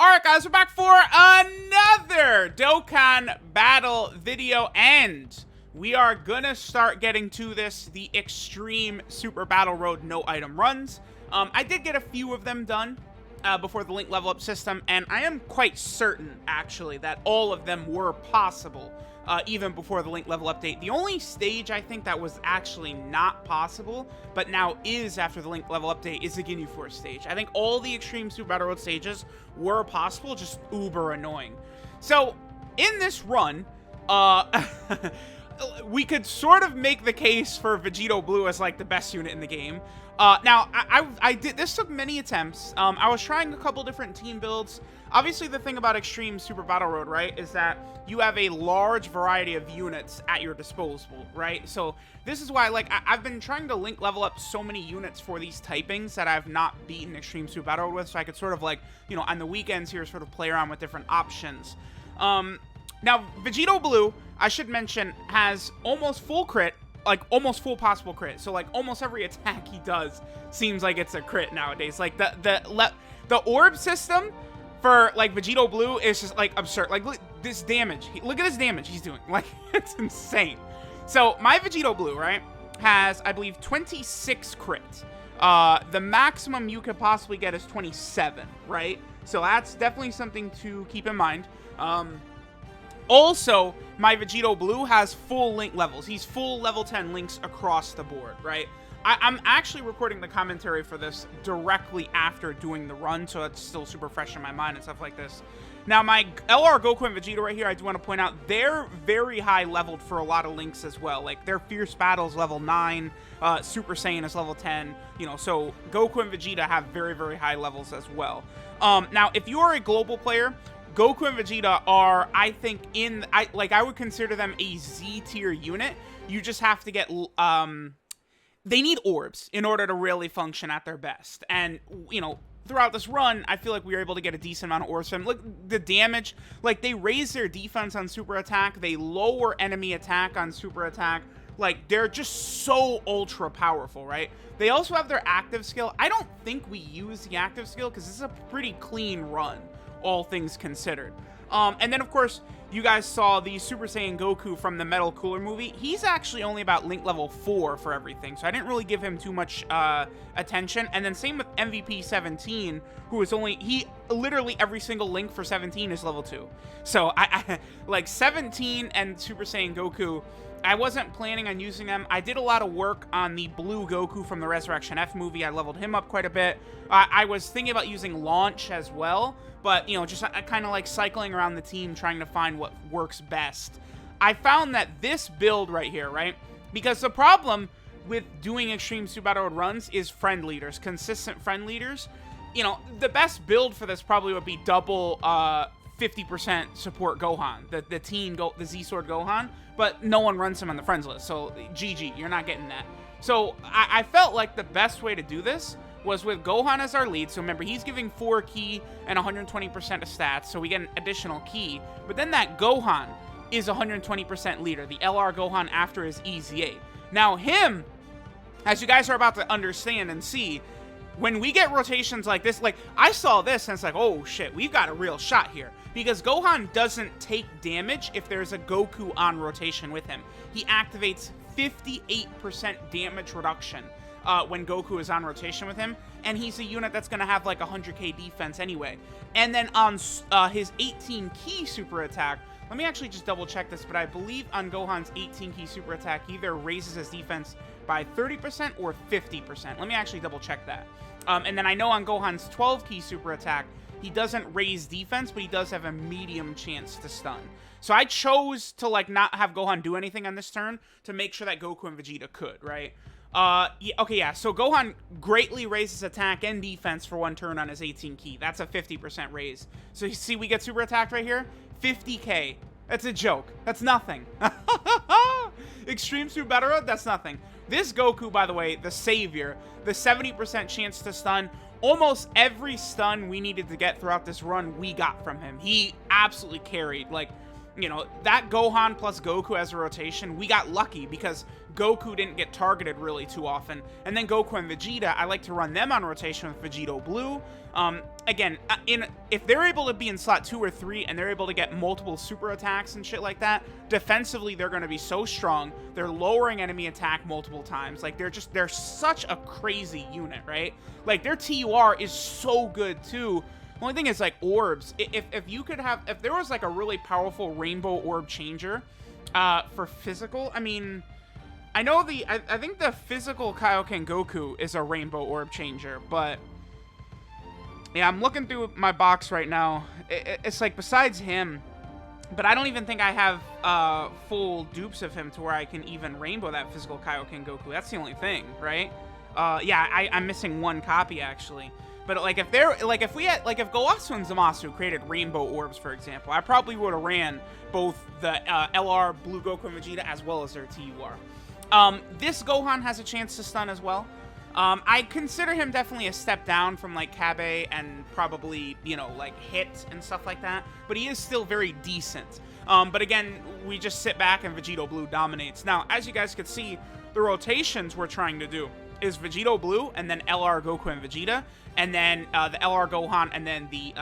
Alright guys, we're back for another Dokkan battle video, and we are gonna start getting to this, the Extreme Super Battle Road no item runs. I did get a few of them done before the link level up system, and I am quite certain, actually, that all of them were possible, even before the link level update. The only stage I think that was actually not possible, but now is after the link level update, is the Ginyu Force stage. I think all the Extreme Super Battle Road stages were possible, just uber annoying. So, in this run, we could sort of make the case for Vegito Blue as like the best unit in the game. Now, I did, this took many attempts. I was trying a couple different team builds. Obviously, the thing about Extreme Super Battle Road, right, is that you have a large variety of units at your disposal, right? So this is why, like, I've been trying to link level up so many units for these typings that I've not beaten Extreme Super Battle Road with, so I could sort of, like, you know, on the weekends here, sort of play around with different options. Now, Vegito Blue, I should mention, has almost full crit, like almost full possible crit. So like almost every attack he does seems like it's a crit nowadays. Like the orb system for like Vegito Blue is just like absurd. Like look, this damage. Look at this damage he's doing. Like it's insane. So my Vegito Blue, right, has I believe 26 crit. The maximum you could possibly get is 27, right? So that's definitely something to keep in mind. Also, my Vegito Blue has full link levels. He's full level 10 links across the board, right? I'm actually recording the commentary for this directly after doing the run, so it's still super fresh in my mind and stuff like this. Now, my LR Goku and Vegeta right here, I do want to point out, they're very high leveled for a lot of links as well. Like, their Fierce Battle's level 9, Super Saiyan is level 10, you know, so Goku and Vegeta have very, very high levels as well. Now, if you are a global player, Goku and Vegeta are, I think, I would consider them a Z tier unit. You just have to get, they need orbs in order to really function at their best. And, you know, throughout this run, I feel like we were able to get a decent amount of orbs from them. Look, the damage, like, they raise their defense on super attack, they lower enemy attack on super attack. Like, they're just so ultra powerful, right? They also have their active skill. I don't think we use the active skill because this is a pretty clean run, all things considered. And then, of course, you guys saw the Super Saiyan Goku from the Metal Cooler movie. He's actually only about link level 4 for everything, so I didn't really give him too much attention. And then same with MVP 17, who is only, literally every single link for 17 is level 2. So, I like 17 and Super Saiyan Goku, I wasn't planning on using them. I did a lot of work on the blue Goku from the Resurrection F movie. I leveled him up quite a bit. I was thinking about using Launch as well, but, you know, just kind of like cycling around the team trying to find what works best. I found that this build right here, right? Because the problem with doing Extreme Super Battle Road runs is friend leaders, consistent friend leaders. You know, the best build for this probably would be double 50% support Gohan, the Z-Sword Gohan, but no one runs him on the friends list, so GG, you're not getting that. So I felt like the best way to do this was with Gohan as our lead. So remember, he's giving 4 ki and 120% of stats, so we get an additional ki, but then that Gohan is 120% leader, the LR Gohan after his EZA. Now him, as you guys are about to understand and see, when we get rotations like this, like, I saw this and it's like, oh shit, we've got a real shot here. Because Gohan doesn't take damage if there's a Goku on rotation with him. He activates 58% damage reduction when Goku is on rotation with him. And he's a unit that's going to have like 100k defense anyway. And then on his 18 ki super attack, let me actually just double check this, but I believe on Gohan's 18 ki super attack, he either raises his defense by 30% or 50%. Let me actually double check that. And then I know on Gohan's 12 ki super attack, he doesn't raise defense, but he does have a medium chance to stun. So I chose to like not have Gohan do anything on this turn to make sure that Goku and Vegeta could, right? Yeah, so Gohan greatly raises attack and defense for one turn on his 18 ki. That's a 50% raise. So you see we get super attacked right here? 50k. That's a joke. That's nothing. Extreme Super Battle Road, that's nothing. This Goku, by the way, the savior, the 70% chance to stun, almost every stun we needed to get throughout this run, we got from him. He absolutely carried. Like, you know, that Gohan plus Goku as a rotation, we got lucky because Goku didn't get targeted really too often. And then Goku and Vegeta, I like to run them on rotation with Vegito Blue. Again, if they're able to be in slot 2 or 3 and they're able to get multiple super attacks and shit like that, defensively they're going to be so strong. They're lowering enemy attack multiple times. Like, they're such a crazy unit, right? Like, their TUR is so good too. The only thing is, like, orbs. If there was like a really powerful rainbow orb changer for physical, I mean, I know I think the physical Kaioken Goku is a rainbow orb changer, but yeah, I'm looking through my box right now. It's like, besides him, but I don't even think I have full dupes of him to where I can even rainbow that physical Kaioken Goku. That's the only thing, right? Yeah, I'm missing one copy actually. But like, if Gowasu and Zamasu created rainbow orbs, for example, I probably would have ran both the LR Blue Goku and Vegeta as well as their TUR. This Gohan has a chance to stun as well. I consider him definitely a step down from like Kabe and probably, you know, like Hit and stuff like that, but he is still very decent. But again, we just sit back and Vegito Blue dominates. Now, as you guys could see, the rotations we're trying to do is Vegito Blue and then LR Goku and Vegeta, and then the LR Gohan, and then the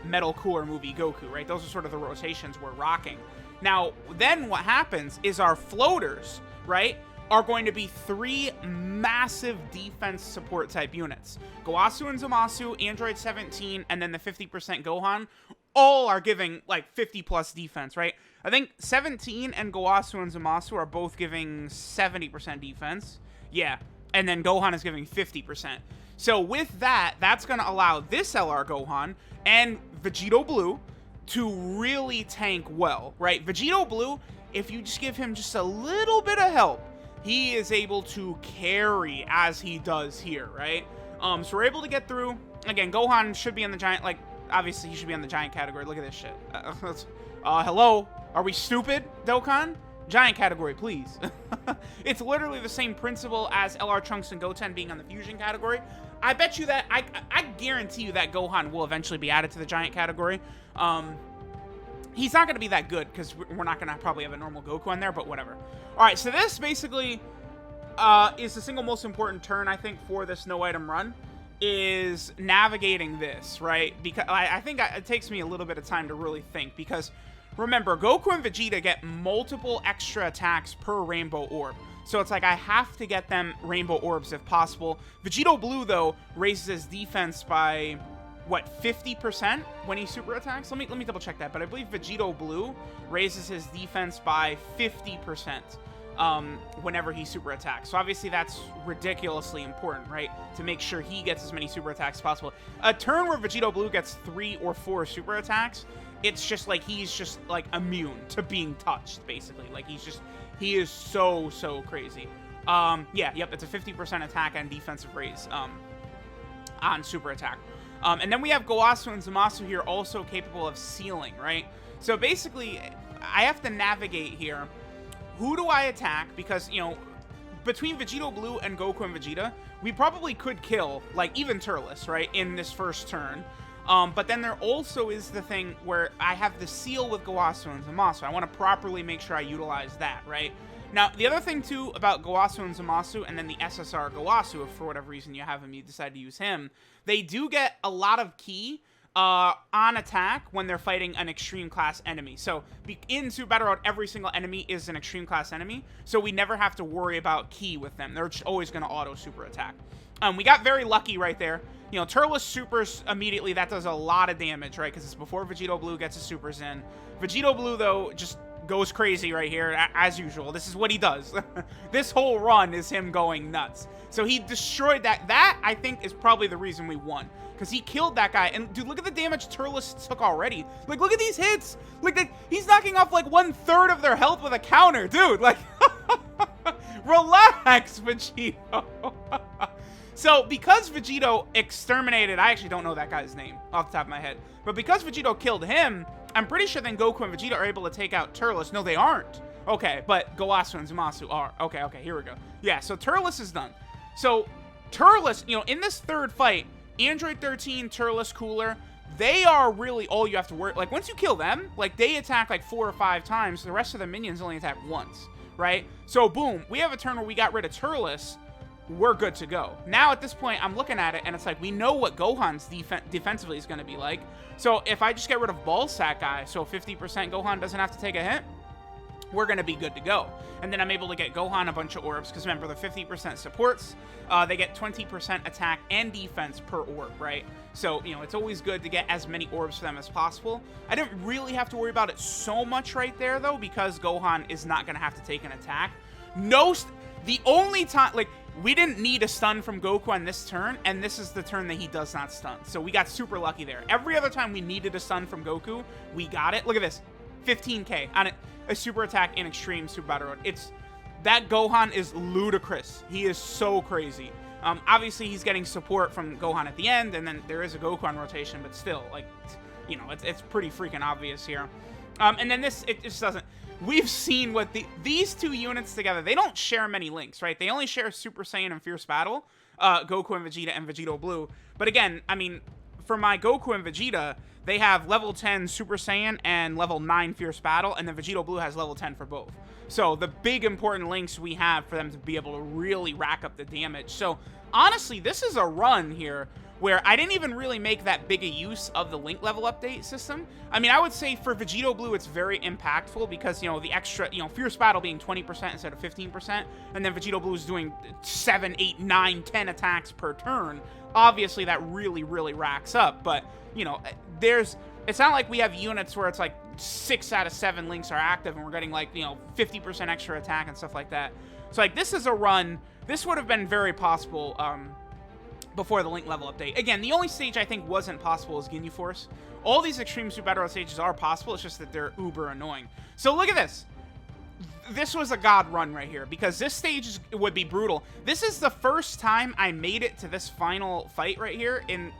Metal Cooler Movie Goku, right? Those are sort of the rotations we're rocking. Now, then what happens is our floaters, right, are going to be 3 massive defense support type units. Gowasu and Zamasu, Android 17, and then the 50% Gohan, all are giving like 50 plus defense, right? I think 17 and Gowasu and Zamasu are both giving 70% defense. Yeah, and then Gohan is giving 50%. So with that, that's going to allow this LR Gohan and Vegito Blue to really tank well, right? Vegito Blue, if you just give him just a little bit of help, he is able to carry as he does here, right? So we're able to get through. Again, Gohan should be in the giant, like, obviously he should be in the giant category. Look at this shit. Hello? Are we stupid, Dokkan? Giant category, please. It's literally the same principle as LR Trunks and Goten being on the fusion category. I bet you that, I guarantee you that Gohan will eventually be added to the giant category. He's not going to be that good because we're not going to probably have a normal Goku in there, but whatever. All right, so this basically is the single most important turn, I think, for this no item run, is navigating this, right? Because I think it takes me a little bit of time to really think, because remember, Goku and Vegeta get multiple extra attacks per rainbow orb. So it's like I have to get them rainbow orbs if possible. Vegito Blue, though, raises his defense by, what, 50% when he super attacks? Let me double check that, but I believe Vegito Blue raises his defense by 50% whenever he super attacks. So obviously that's ridiculously important, right? To make sure he gets as many super attacks as possible. A turn where Vegito Blue gets 3 or 4 super attacks, it's just like he's just like immune to being touched, basically. Like he is so crazy. It's a 50% attack and defensive raise on super attack. And then we have Gowasu and Zamasu here also capable of sealing, right? So basically, I have to navigate here. Who do I attack? Because, you know, between Vegito Blue and Goku and Vegeta, we probably could kill, like, even Turles, right, in this first turn. But then there also is the thing where I have the seal with Gowasu and Zamasu. I want to properly make sure I utilize that, right? Now, the other thing, too, about Gowasu and Zamasu, and then the SSR Gowasu, if for whatever reason you have him, you decide to use him, they do get a lot of ki on attack when they're fighting an extreme class enemy. So in Super Battle Road, every single enemy is an extreme class enemy, so we never have to worry about ki with them. They're just always going to auto super attack. We got very lucky right there. You know, Turles supers immediately. That does a lot of damage, right? Because it's before Vegito Blue gets his supers in. Vegito Blue, though, just goes crazy right here, as usual. This is what he does. This whole run is him going nuts. So he destroyed that. That, I think, is probably the reason we won. Because he killed that guy. And, dude, look at the damage Turles took already. Like, look at these hits. Like, he's knocking off, like, 1/3 of their health with a counter. Dude, like, relax, Vegito. So, because Vegito exterminated, I actually don't know that guy's name off the top of my head, but because Vegito killed him, I'm pretty sure then Goku and Vegeta are able to take out Turles. No, they aren't. Okay, but Gowasu and Zamasu are. Okay, here we go. Yeah, so Turles is done. So, Turles, you know, in this third fight, Android 13, Turles Cooler, they are really all you have to worry. Like, once you kill them, like, they attack like 4 or 5 times. The rest of the minions only attack once, right? So, boom, we have a turn where we got rid of Turles. We're good to go. Now, at this point, I'm looking at it, and it's like, we know what Gohan's defensively is going to be like. So, if I just get rid of Ballsack Guy, so 50% Gohan doesn't have to take a hit, we're going to be good to go. And then I'm able to get Gohan a bunch of orbs, because remember, the 50% supports, they get 20% attack and defense per orb, right? So, you know, it's always good to get as many orbs for them as possible. I didn't really have to worry about it so much right there, though, because Gohan is not going to have to take an attack. The only time, like, we didn't need a stun from Goku on this turn, and this is the turn that he does not stun. So we got super lucky there. Every other time we needed a stun from Goku, we got it. Look at this, 15k on a super attack in Extreme Super Battle Road. That Gohan is ludicrous. He is so crazy. Obviously, he's getting support from Gohan at the end, and then there is a Goku on rotation, but still, like, you know, it's pretty freaking obvious here. And then it just doesn't. We've seen what these two units together, they don't share many links, right? They only share Super Saiyan and Fierce Battle, Goku and Vegeta and Vegito Blue. But again, I mean, for my Goku and Vegeta, they have level 10 Super Saiyan and level 9 Fierce Battle, and then Vegito Blue has level 10 for both. So the big important links we have for them to be able to really rack up the damage. So honestly, this is a run here where I didn't even really make that big a use of the link level update system. I mean, I would say for Vegito Blue, it's very impactful because, you know, the extra, you know, Fierce Battle being 20% instead of 15%, and then Vegito Blue is doing 7, 8, 9, 10 attacks per turn. Obviously, that really, really racks up, but, you know, it's not like we have units where it's like 6 out of 7 links are active and we're getting, like, you know, 50% extra attack and stuff like that. So, like, this is a run. This would have been very possible, before the link level update. Again, the only stage I think wasn't possible is Ginyu Force. All these Extreme Super Battle Road stages are possible, it's just that they're uber annoying. So look at this. This was a god run right here, because this stage would be brutal. This is the first time I made it to this final fight right here in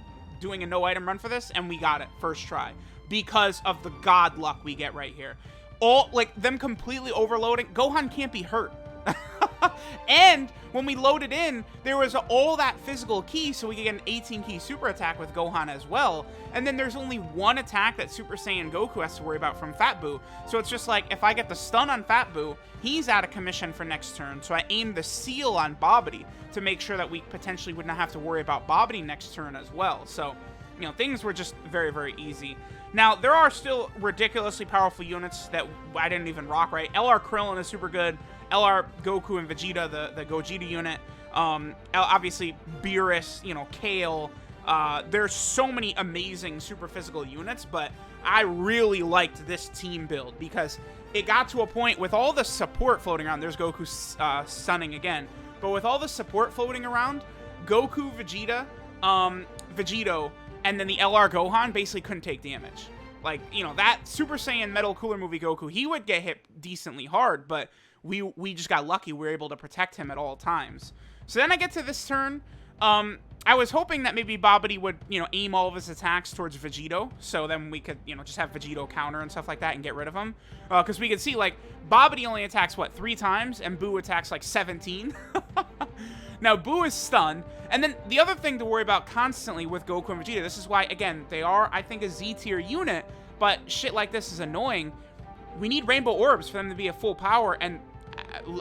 doing a no item run for this, and we got it first try because of the god luck we get right here. All, like, them completely overloading. Gohan can't be hurt. And when we loaded in, there was all that physical ki, so we could get an 18 ki super attack with Gohan as well. And then there's only one attack that Super Saiyan Goku has to worry about from Fat Boo. So it's just like, if I get the stun on Fat Boo, he's out of commission for next turn. So I aimed the seal on Bobbity to make sure that we potentially would not have to worry about Bobbity next turn as well. So, you know, things were just very, very easy. Now, there are still ridiculously powerful units that I didn't even rock, right? LR Krillin is super good. LR Goku and Vegeta, the Gogeta unit. Obviously, Beerus, you know, Kale. There's so many amazing super physical units, but I really liked this team build because it got to a point with all the support floating around. There's Goku stunning again. But with all the support floating around, Goku, Vegeta, Vegito, and then the LR Gohan basically couldn't take damage. Like, you know, that Super Saiyan Metal Cooler movie Goku, he would get hit decently hard, but we just got lucky. We were able to protect him at all times. So then I get to this turn. I was hoping that maybe Bobbity would, you know, aim all of his attacks towards Vegito, so then we could, you know, just have Vegito counter and stuff like that and get rid of him. Because we could see, like, Bobbity only attacks, what, 3 times, and Boo attacks, like, 17. Now, Boo is stunned. And then the other thing to worry about constantly with Goku and Vegeta, this is why, again, they are, I think, a Z-tier unit, but shit like this is annoying. We need Rainbow Orbs for them to be at full power, and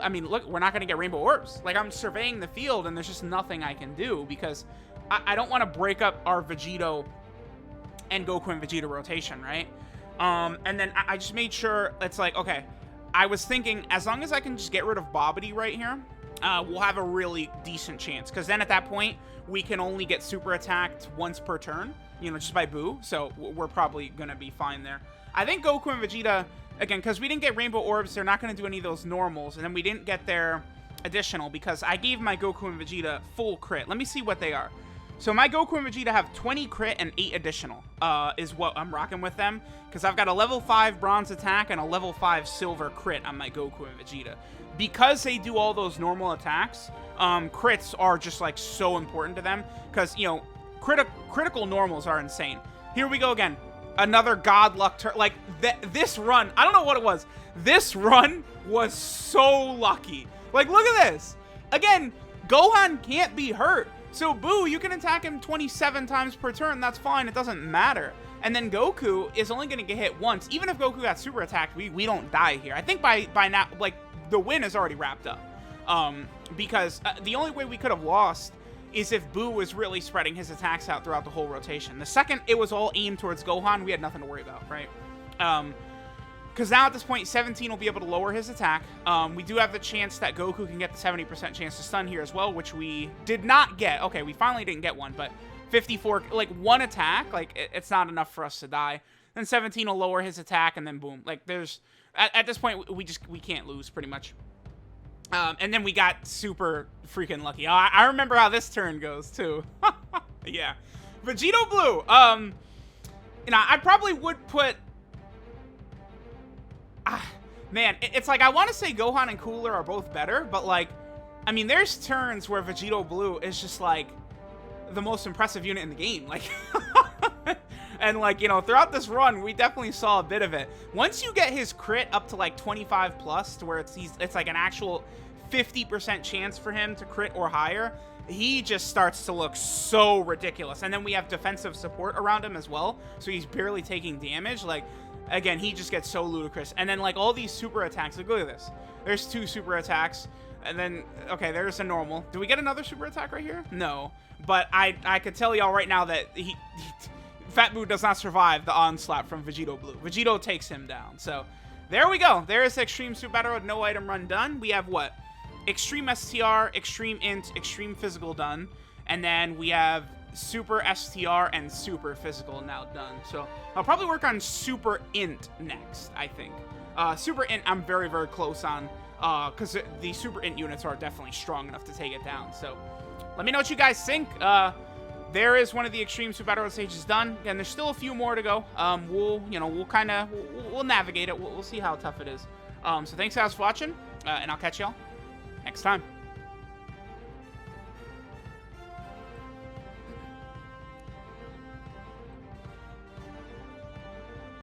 I mean, look, we're not going to get Rainbow Orbs. Like, I'm surveying the field, and there's just nothing I can do, because I don't want to break up our Vegito and Goku and Vegeta rotation, right? And then I just made sure, it's like, okay, I was thinking, as long as I can just get rid of Bobbity right here, we'll have a really decent chance, because then at that point, we can only get super attacked once per turn, you know, just by Boo, so we're probably going to be fine there. I think Goku and Vegeta, again, because we didn't get Rainbow Orbs, they're not going to do any of those normals, and then we didn't get their additional, because I gave my Goku and Vegeta full crit. Let me see what they are. So my Goku and Vegeta have 20 crit and 8 additional, is what I'm rocking with them, because I've got a level 5 bronze attack and a level 5 silver crit on my Goku and Vegeta. Because they do all those normal attacks, crits are just, like, so important to them, because, you know, critical normals are insane. Here we go again. Another god luck turn. Like, this run, I don't know what it was. This run was so lucky. Like, look at this. Again, Gohan can't be hurt. So Boo, you can attack him 27 times per turn. That's fine. It doesn't matter. And then Goku is only going to get hit once. Even if Goku got super attacked, we don't die here. I think by now, like, the win is already wrapped up. Because the only way we could have lost is if Boo was really spreading his attacks out throughout the whole rotation. The second it was all aimed towards Gohan, we had nothing to worry about, right? Because now at this point, 17 will be able to lower his attack. We do have the chance that Goku can get the 70% chance to stun here as well, which we did not get. Okay, we finally didn't get one, but 54, like, one attack, like, it's not enough for us to die. Then 17 will lower his attack, and then boom. Like, there's, at this point, we can't lose, pretty much. And then we got super freaking lucky. I remember how this turn goes, too. Yeah. Vegito Blue. You know, I probably would put... man, it's like, I want to say Gohan and Cooler are both better, but, like, I mean, there's turns where Vegito Blue is just, like, the most impressive unit in the game. Like... And, like, you know, throughout this run, we definitely saw a bit of it. Once you get his crit up to, like, 25 plus, to where it's like an actual 50% chance for him to crit or higher, he just starts to look so ridiculous. And then we have defensive support around him as well, so he's barely taking damage. Like, again, he just gets so ludicrous. And then, like, all these super attacks, like, look at this. There's 2 super attacks, and then, okay, there's a normal. Do we get another super attack right here? No. But I could tell y'all right now that Fat Boo does not survive the onslaught from Vegito Blue. Vegito takes him down. So, there we go. There is Extreme Super Battle, no item run done. We have what? Extreme STR, Extreme Int, Extreme Physical done. And then we have Super STR and Super Physical now done. So, I'll probably work on Super Int next, I think. Super Int, I'm very, very close on. Because the Super Int units are definitely strong enough to take it down. So, let me know what you guys think. There is one of the Extreme Super Battle stages done, and there's still a few more to go. We'll navigate it. We'll see how tough it is. So thanks guys for watching, and I'll catch y'all next time.